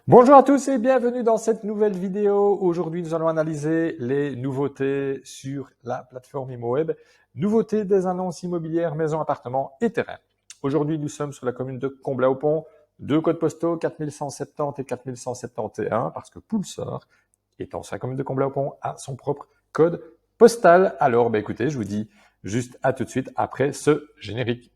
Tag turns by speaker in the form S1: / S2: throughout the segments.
S1: Bonjour à tous et bienvenue dans cette nouvelle vidéo. Aujourd'hui, nous allons analyser les nouveautés sur la plateforme ImoWeb. Nouveautés des annonces immobilières, maisons, appartements et terrains. Aujourd'hui, nous sommes sur la commune de Comblain-au-Pont. Deux codes postaux, 4170 et 4171, parce que Poulsor, étant sur la commune de Comblain-au-Pont, a son propre code postal. Alors, écoutez, je vous dis juste à tout de suite après ce générique.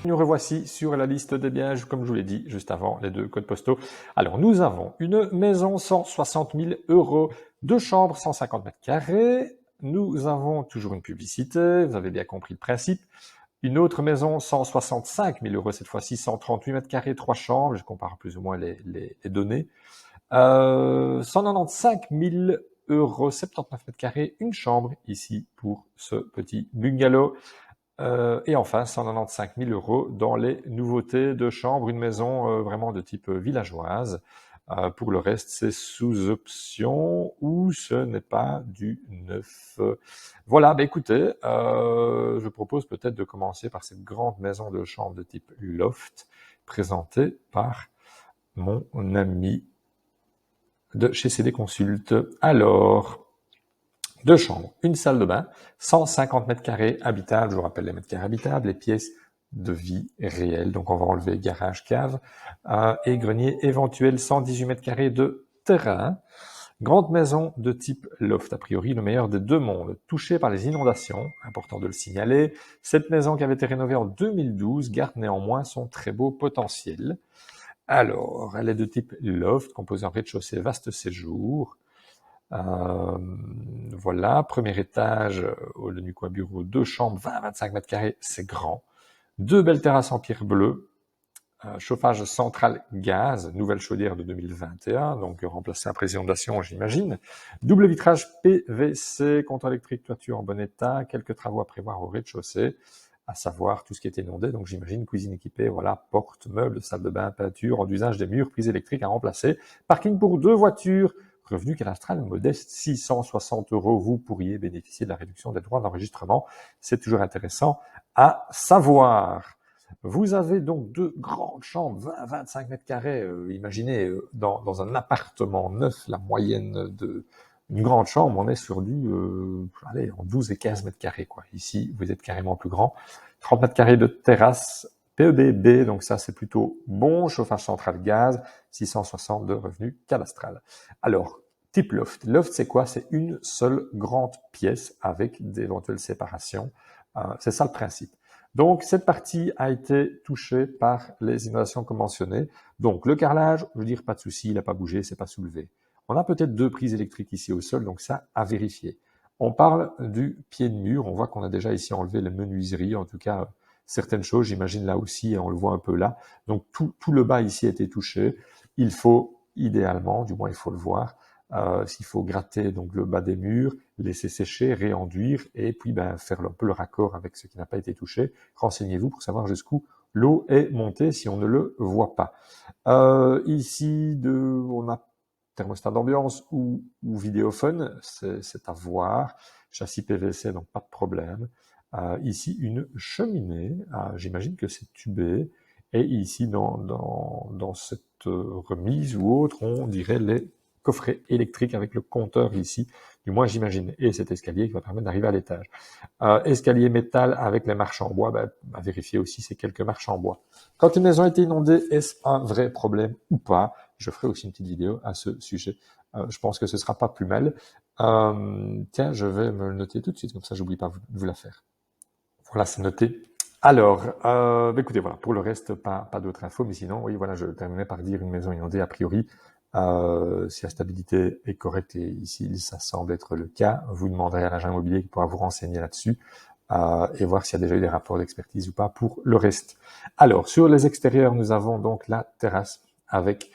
S1: Nous revoici sur la liste des biens, comme je vous l'ai dit juste avant, les deux codes postaux. Alors, nous avons une maison 160 000 €, deux chambres 150 mètres carrés. Nous avons toujours une publicité, vous avez bien compris le principe. Une autre maison 165 000 €, cette fois-ci 138 mètres carrés, trois chambres, je compare plus ou moins les données. 195 000 €, 79 mètres carrés, une chambre ici pour ce petit bungalow. Et enfin, 195 000 € dans les nouveautés de chambre, une maison vraiment de type villageoise. Pour le reste, c'est sous option ou ce n'est pas du neuf. Voilà, écoutez, je propose peut-être de commencer par cette grande maison de chambre de type loft, présentée par mon ami de chez CD Consult. Alors, deux chambres, une salle de bain, 150 mètres carrés habitables, je vous rappelle les mètres carrés habitables, les pièces de vie réelles, donc on va enlever garage, cave, et grenier éventuel, 118 mètres carrés de terrain. Grande maison de type loft, a priori le meilleur des deux mondes, touchée par les inondations, important de le signaler. Cette maison qui avait été rénovée en 2012 garde néanmoins son très beau potentiel. Alors, elle est de type loft, composée en rez-de-chaussée, vaste séjour. Voilà, premier étage, le Nucois Bureau, deux chambres, 20-25 mètres carrés, c'est grand. Deux belles terrasses en pierre bleue, chauffage central gaz, nouvelle chaudière de 2021, donc remplacé après inondation, j'imagine. Double vitrage PVC, comptoir électrique, toiture en bon état, quelques travaux à prévoir au rez-de-chaussée, à savoir tout ce qui est inondé, donc j'imagine cuisine équipée, voilà, porte, meubles, salle de bain, peinture, enduisage des murs, prise électrique à remplacer, parking pour deux voitures, revenu cadastral modeste, 660 €. Vous pourriez bénéficier de la réduction des droits d'enregistrement. C'est toujours intéressant à savoir. Vous avez donc deux grandes chambres, 20-25 mètres carrés. Imaginez, dans un appartement neuf, la moyenne de une grande chambre, on est sur du, allez, en 12 et 15 mètres carrés, quoi. Ici, vous êtes carrément plus grand. 30 mètres carrés de terrasse, PEBB, donc ça c'est plutôt bon, chauffage central gaz, 660 de revenus cadastral. Alors, type loft. Loft, c'est quoi? C'est une seule grande pièce avec d'éventuelles séparations. C'est ça le principe. Donc, cette partie a été touchée par les inondations comme mentionné. Donc, le carrelage, je veux dire, pas de souci, il n'a pas bougé, c'est pas soulevé. On a peut-être deux prises électriques ici au sol, donc ça, à vérifier. On parle du pied de mur. On voit qu'on a déjà ici enlevé les menuiseries, en tout cas, certaines choses, j'imagine là aussi, on le voit un peu là. Donc tout le bas ici a été touché. Il faut idéalement, du moins il faut le voir, s'il faut gratter donc le bas des murs, laisser sécher, réenduire et puis faire un peu le raccord avec ce qui n'a pas été touché. Renseignez-vous pour savoir jusqu'où l'eau est montée si on ne le voit pas. Ici, on a thermostat d'ambiance ou vidéophone, c'est à voir. Châssis PVC, donc pas de problème. Ici, une cheminée, j'imagine que c'est tubé, et ici, dans cette remise ou autre, on dirait les coffrets électriques avec le compteur ici, du moins j'imagine, et cet escalier qui va permettre d'arriver à l'étage. Escalier métal avec les marches en bois, à vérifier aussi ces quelques marches en bois. Quand une maison a été inondée, est-ce un vrai problème ou pas? Je ferai aussi une petite vidéo à ce sujet. Je pense que ce sera pas plus mal. Tiens, je vais me le noter tout de suite, comme ça j'oublie pas de vous la faire. Voilà, c'est noté. Alors, écoutez, voilà, pour le reste, pas d'autres infos, mais sinon, oui, voilà, je terminais par dire une maison inondée, a priori, si la stabilité est correcte, et ici, ça semble être le cas, vous demanderez à l'agent immobilier qui pourra vous renseigner là-dessus, et voir s'il y a déjà eu des rapports d'expertise ou pas pour le reste. Alors, sur les extérieurs, nous avons donc la terrasse avec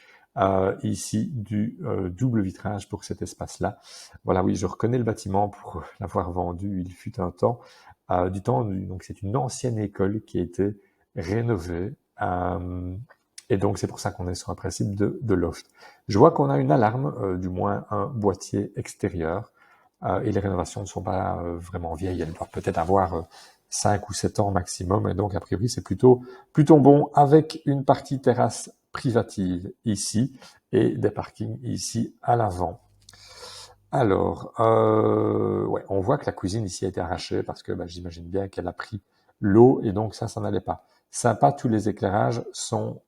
S1: ici du double vitrage pour cet espace-là. Voilà, oui, je reconnais le bâtiment pour l'avoir vendu, il fut un temps. Donc c'est une ancienne école qui a été rénovée. Et donc c'est pour ça qu'on est sur un principe de loft. Je vois qu'on a une alarme, du moins un boîtier extérieur. Et les rénovations ne sont pas vraiment vieilles, elles doivent peut-être avoir 5 ou 7 ans maximum, et donc a priori c'est plutôt bon, avec une partie terrasse privative ici et des parkings ici à l'avant. Alors, ouais, on voit que la cuisine ici a été arrachée parce que j'imagine bien qu'elle a pris l'eau et donc ça n'allait pas. Sympa, tous les éclairages sont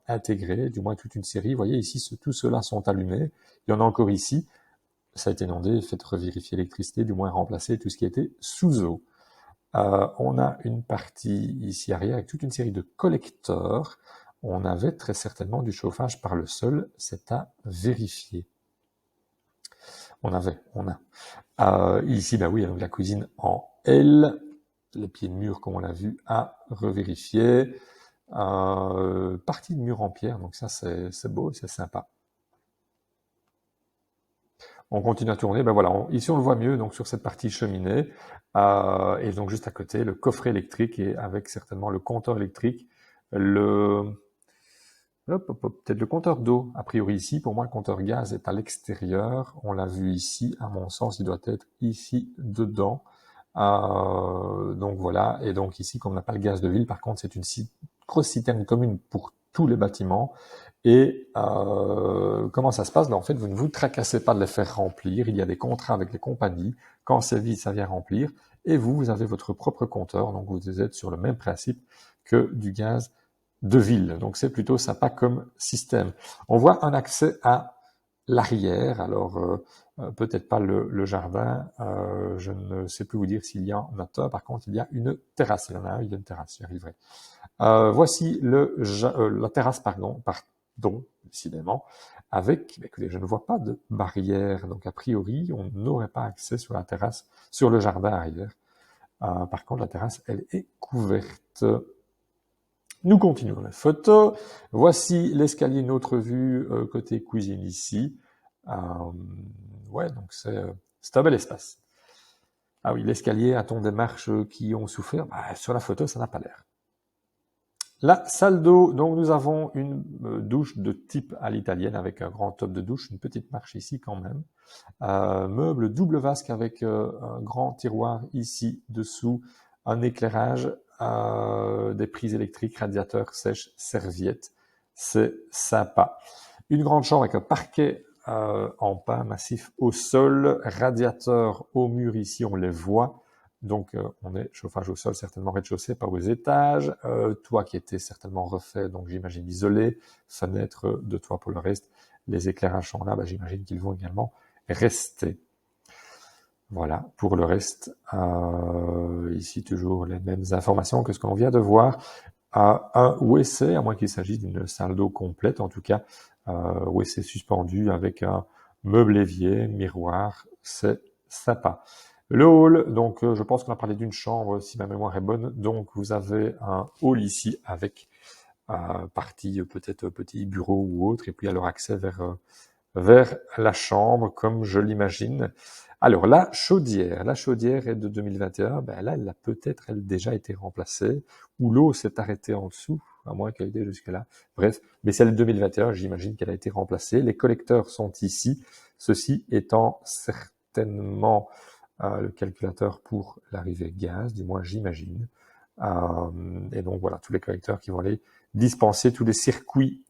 S1: intégrés, du moins toute une série. Vous voyez ici, tous ceux-là sont allumés. Il y en a encore ici. Ça a été inondé, faites revérifier l'électricité, du moins remplacer tout ce qui était sous eau. On a une partie ici arrière avec toute une série de collecteurs. On avait très certainement du chauffage par le sol, c'est à vérifier. On a. Ici, oui, donc la cuisine en L, les pieds de mur, comme on l'a vu, à revérifier. Partie de mur en pierre, donc ça c'est beau, c'est sympa. On continue à tourner, voilà, ici on le voit mieux, donc sur cette partie cheminée, et donc juste à côté, le coffret électrique, et avec certainement le compteur électrique, peut-être le compteur d'eau, a priori ici, pour moi le compteur gaz est à l'extérieur, on l'a vu ici, à mon sens il doit être ici dedans, donc voilà, et donc ici comme on n'a pas le gaz de ville, par contre c'est une grosse citerne commune pour tous les bâtiments, et comment ça se passe? En fait, vous ne vous tracassez pas de les faire remplir, il y a des contrats avec les compagnies, quand c'est vide, ça vient remplir, et vous avez votre propre compteur, donc vous êtes sur le même principe que du gaz de ville. Donc c'est plutôt sympa comme système. On voit un accès à l'arrière, alors peut-être pas le jardin, je ne sais plus vous dire s'il y a un toit, par contre il y a une terrasse, il y en a un, il y a une terrasse, j'y arriverai. Voici la terrasse, pardon, décidément, avec, écoutez, je ne vois pas de barrière, donc a priori on n'aurait pas accès sur la terrasse, sur le jardin arrière. Par contre la terrasse, elle est couverte. Nous continuons la photo. Voici l'escalier, notre vue côté cuisine ici. Ouais, donc c'est un bel espace. Ah oui, l'escalier, a-t-on des marches qui ont souffert? Sur la photo, ça n'a pas l'air. La salle d'eau, donc nous avons une douche de type à l'italienne avec un grand top de douche, une petite marche ici quand même. Meuble double vasque avec un grand tiroir ici dessous, un éclairage, des prises électriques, radiateur sèche, serviette. C'est sympa. Une grande chambre avec un parquet en pin massif au sol, radiateur au mur ici, on les voit. Donc on est chauffage au sol, certainement rez-de-chaussée, pas aux étages. Toit qui était certainement refait, donc j'imagine isolé. Fenêtre de toit pour le reste. Les éclairages sont là, j'imagine qu'ils vont également rester. Voilà, pour le reste, ici toujours les mêmes informations que ce qu'on vient de voir. Un WC, à moins qu'il s'agisse d'une salle d'eau complète, en tout cas, WC suspendu avec un meuble évier, miroir, c'est sympa. Le hall, donc je pense qu'on a parlé d'une chambre, si ma mémoire est bonne, donc vous avez un hall ici avec partie peut-être petit bureau ou autre, et puis alors accès vers la chambre, comme je l'imagine. Alors, la chaudière est de 2021. Là, elle a peut-être déjà été remplacée, ou l'eau s'est arrêtée en dessous, à moins qu'elle ait été jusque-là. Bref, mais celle de 2021, j'imagine qu'elle a été remplacée. Les collecteurs sont ici, ceci étant certainement le calculateur pour l'arrivée gaz, du moins j'imagine. Et donc voilà, tous les collecteurs qui vont aller dispenser tous les circuits.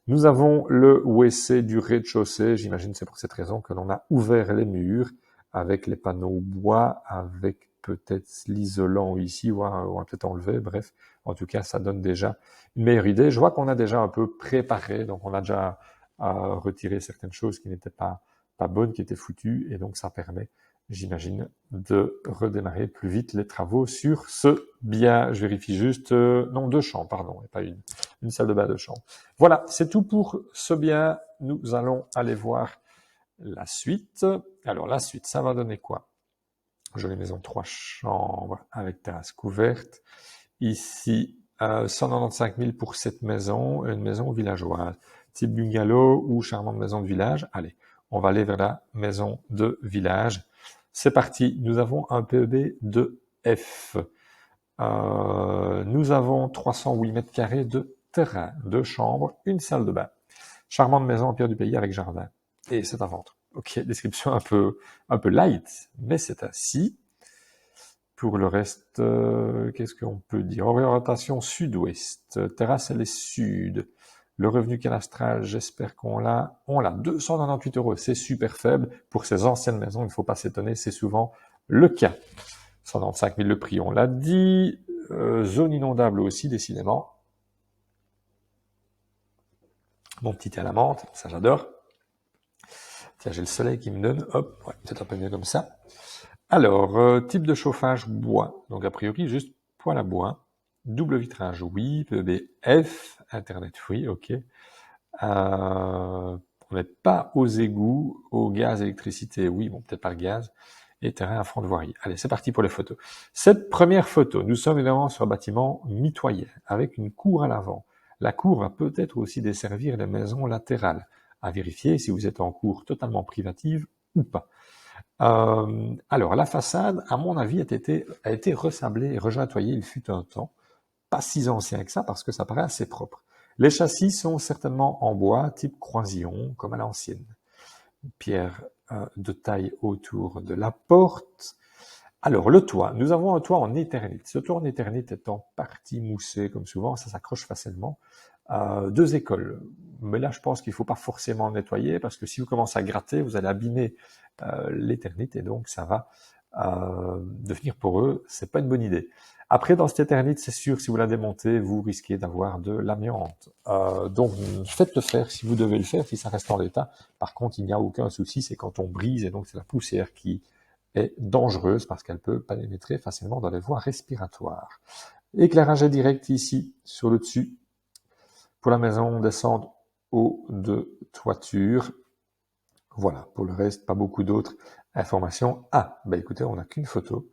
S1: Nous avons le WC du rez-de-chaussée, j'imagine c'est pour cette raison que l'on a ouvert les murs avec les panneaux bois, avec peut-être l'isolant ici, ou on va peut-être enlever, bref, en tout cas ça donne déjà une meilleure idée. Je vois qu'on a déjà un peu préparé, donc on a déjà retiré certaines choses qui n'étaient pas bonnes, qui étaient foutues, et donc ça permet, j'imagine, de redémarrer plus vite les travaux sur ce bien. Je vérifie juste, non, 2 chambres, pardon, et pas une salle de bain, 2 chambres. Voilà, c'est tout pour ce bien. Nous allons aller voir la suite. Alors la suite, ça va donner quoi? Jolie maison, 3 chambres avec terrasse couverte. Ici, 195 000 pour cette maison, une maison villageoise. type bungalow ou charmante maison de village. Allez, on va aller vers la maison de village. C'est parti, nous avons un PEB de F. Nous avons 308 mètres carrés de terrain, 2 chambres, une salle de bain. Charmante maison en pierre du pays avec jardin. Et c'est à vendre. Ok, description un peu light, mais c'est ainsi. Pour le reste, qu'est-ce qu'on peut dire? Orientation sud-ouest, terrasse elle est sud. Le revenu cadastral, j'espère qu'on l'a. On l'a, 298 €, c'est super faible. Pour ces anciennes maisons, il ne faut pas s'étonner, c'est souvent le cas. 195 000 le prix, on l'a dit. Zone inondable aussi, décidément. Mon petit thé à la menthe, ça j'adore. Tiens, j'ai le soleil qui me donne, hop, ouais, peut-être un peu mieux comme ça. Alors, type de chauffage bois, donc a priori juste poêle à bois, double vitrage, oui, PEB F, Internet, oui, ok. On n'est pas aux égouts, au gaz, électricité, oui, bon, peut-être pas le gaz, et terrain à fond de voirie. Allez, c'est parti pour les photos. Cette première photo, nous sommes évidemment sur un bâtiment mitoyen, avec une cour à l'avant. La cour va peut-être aussi desservir les maisons latérales. À vérifier si vous êtes en cour totalement privative ou pas. Alors, la façade, à mon avis, a été ressablée et rejointoyée, il fut un temps. Pas si ancien que ça, parce que ça paraît assez propre. Les châssis sont certainement en bois, type croisillon, comme à l'ancienne. Pierre de taille autour de la porte. Alors, le toit. Nous avons un toit en éternite. Ce toit en éternite est en partie moussé, comme souvent, ça s'accroche facilement. 2 écoles. Mais là, je pense qu'il ne faut pas forcément nettoyer, parce que si vous commencez à gratter, vous allez abîmer l'éternite, et donc ça va devenir poreux. C'est pas une bonne idée. Après, dans cette éternite, c'est sûr, si vous la démontez, vous risquez d'avoir de l'amiante. Donc, faites-le faire si vous devez le faire, si ça reste en l'état. Par contre, il n'y a aucun souci, c'est quand on brise, et donc c'est la poussière qui est dangereuse, parce qu'elle peut pénétrer facilement dans les voies respiratoires. Éclairage direct ici, sur le dessus. Pour la maison, on descend haut de toiture. Voilà, pour le reste, pas beaucoup d'autres informations. Ah, bah écoutez, on n'a qu'une photo.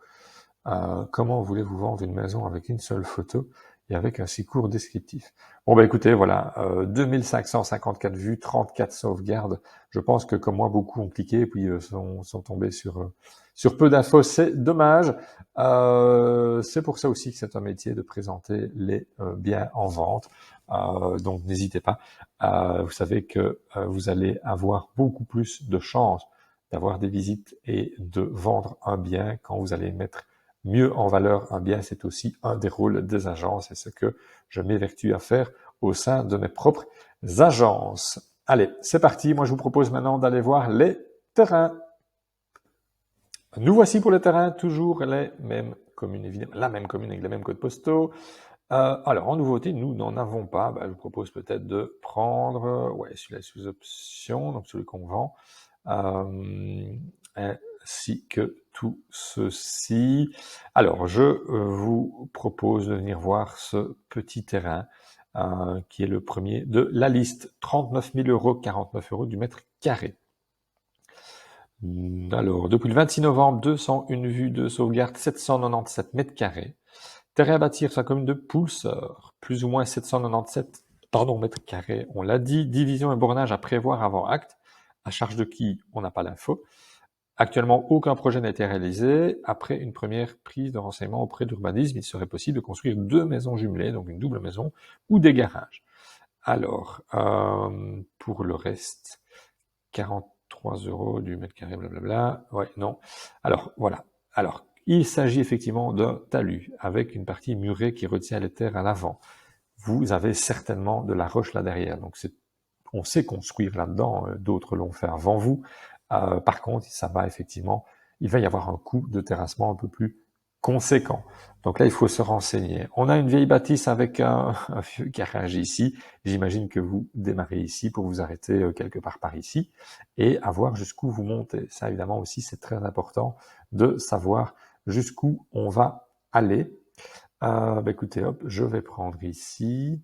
S1: Comment voulez-vous vendre une maison avec une seule photo et avec un si court descriptif? Bon bah écoutez, voilà, 2554 vues, 34 sauvegardes. Je pense que comme moi, beaucoup ont cliqué et puis sont tombés sur peu d'infos. C'est dommage. C'est pour ça aussi que c'est un métier de présenter les biens en vente. Donc n'hésitez pas. Vous savez que vous allez avoir beaucoup plus de chances d'avoir des visites et de vendre un bien quand vous allez mettre mieux en valeur un bien. C'est aussi un des rôles des agences et ce que je m'évertue à faire au sein de mes propres agences. Allez, c'est parti. Moi, je vous propose maintenant d'aller voir les terrains. Nous voici pour les terrains, toujours les mêmes communes, évidemment, la même commune avec les mêmes codes postaux. Alors, en nouveauté, nous n'en avons pas. Je vous propose peut-être de prendre, celui-là sous option, donc celui qu'on vend, ainsi que tout ceci. Alors, je vous propose de venir voir ce petit terrain qui est le premier de la liste. 39 000 €, 49 € du mètre carré. Alors, depuis le 26 novembre, 201 vues de sauvegarde, 797 mètres carrés. Terrain à bâtir sur la commune de Poulseur, plus ou moins 797 mètres carrés, on l'a dit. Division et bornage à prévoir avant acte. À charge de qui? On n'a pas l'info. Actuellement, aucun projet n'a été réalisé. Après une première prise de renseignement auprès d'Urbanisme, il serait possible de construire 2 maisons jumelées, donc une double maison ou des garages. Alors, pour le reste, 43 € du mètre carré, blablabla. Ouais, non. Alors, voilà. Alors, il s'agit effectivement d'un talus avec une partie murée qui retient les terres à l'avant. Vous avez certainement de la roche là derrière. Donc, on sait construire là-dedans. D'autres l'ont fait avant vous. Par contre, ça va effectivement, il va y avoir un coût de terrassement un peu plus conséquent. Donc là, il faut se renseigner. On a une vieille bâtisse avec un vieux garage ici. J'imagine que vous démarrez ici pour vous arrêter quelque part par ici et à voir jusqu'où vous montez. Ça, évidemment, aussi, c'est très important de savoir jusqu'où on va aller. Écoutez, hop, je vais prendre ici.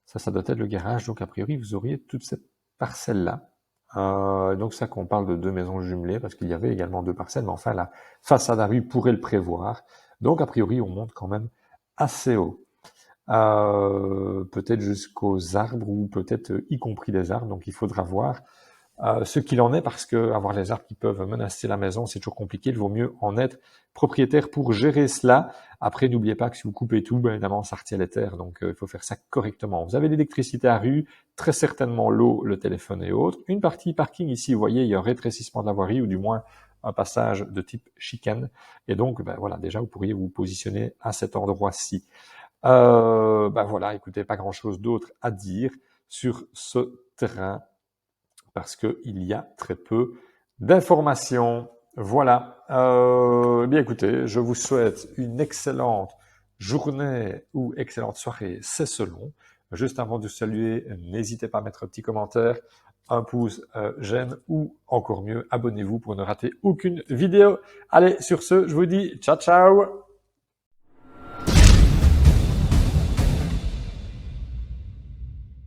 S1: Ça doit être le garage. Donc, a priori, vous auriez toute cette parcelle-là. Donc ça qu'on parle de 2 maisons jumelées, parce qu'il y avait également 2 parcelles, mais enfin la façade à rue pourrait le prévoir. Donc a priori on monte quand même assez haut. peut-être jusqu'aux arbres ou peut-être y compris les arbres. Donc il faudra voir ce qu'il en est, parce que avoir les arbres qui peuvent menacer la maison, c'est toujours compliqué. Il vaut mieux en être propriétaire pour gérer cela. Après, n'oubliez pas que si vous coupez tout, ben, évidemment, ça retient les terres. Donc, il faut faire ça correctement. Vous avez l'électricité à rue, très certainement l'eau, le téléphone et autres. Une partie parking ici, vous voyez, il y a un rétrécissement de la voirie ou du moins un passage de type chicane. Et donc, ben, voilà, déjà, vous pourriez vous positionner à cet endroit-ci. Ben voilà, écoutez, pas grand-chose d'autre à dire sur ce terrain, parce qu'il y a très peu d'informations. Voilà. Bien écoutez, je vous souhaite une excellente journée ou excellente soirée, c'est selon. Juste avant de saluer, n'hésitez pas à mettre un petit commentaire, un pouce j'aime ou encore mieux, abonnez-vous pour ne rater aucune vidéo. Allez, sur ce, je vous dis ciao ciao.